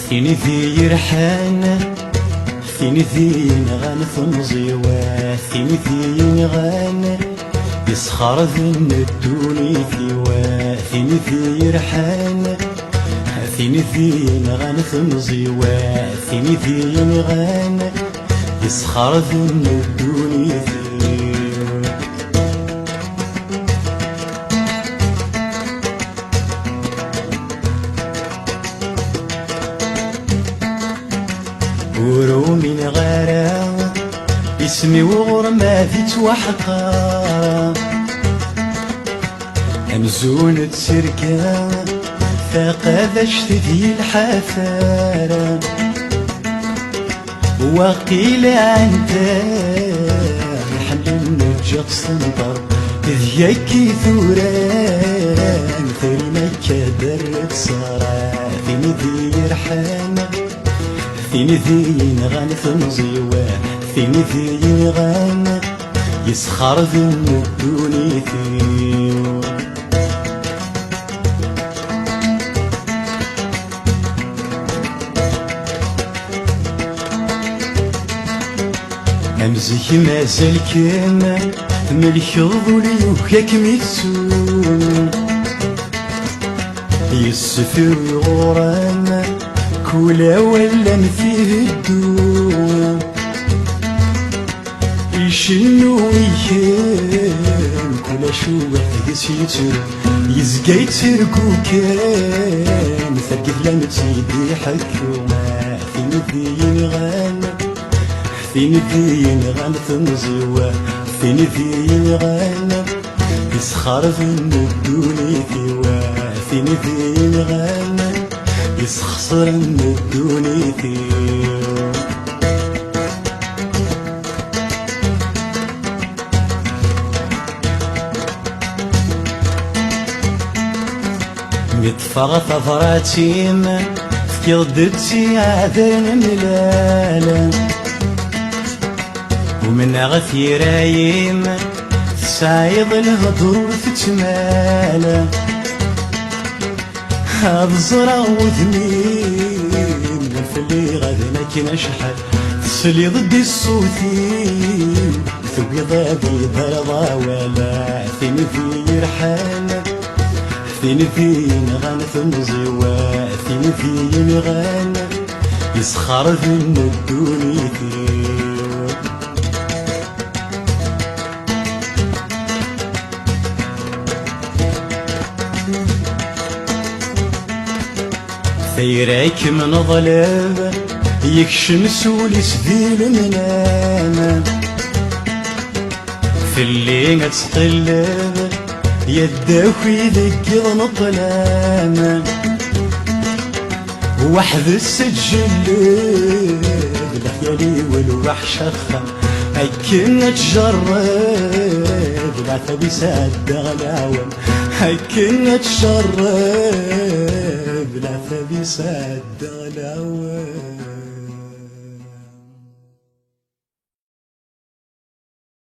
ثيني ذي يرحان ثيني ذي نغان ثنزيوا ثيني ذي نغان يسخر ذن الدوني ثيوا ثيني ذي يرحان ثيني ذي نغان ثنزيوا ثيني ذي نغان يسخر ذن الدوني ثيوا ورو من غراوة اسمي وغرما ذي توحقا أمزونة سركا فقد اشتدي الحفارة وقيل أنت حل نجق سنطر ذيكي ثوران ثري كدرت صرا ثيني ذي يرحان ثيني ذي نغان ثنزيوا ثيني ذي نغان يسخر ذن الدوني ثيو أمزيك مازال كيما ملك ظلي وكاك ميتسون يسفر غرام كولا ولا فيه الدوم يشنو يكام كولا شو يحتقس يتر يزقى يتركو كام ثقف لما تيدي حكومة ثيني ذي نغان ثيني ذي نغان ثنزيوا ثيني ذي نغان يسخر ذن الدوني ثيوا ثيني ذي نغان يسخسر من الدوني ثيو متفغ ثفراتيم في ردتي عذرن ملالا ومن غثي رايم تسايض الهضر تتمالا هاد زرع وذمين الفلي غادنا كي نشحل تسلي ضدي الصوتين ثوي ضادي برضا ولا ثيني في يرحان ثيني في نغان ثنزيوا ثيني في نغان يسخر ذن الدوني ثيو ثيريك من ظلام يكشم سولي سبيل المنام في اللي تقلب يداوي ذيك ظن الظلام وحد السجل بخيالي والوحش خا هيكنا تجرب العتبي ساد غلاوم هيكنا تجرب العتبي ساد غلاوم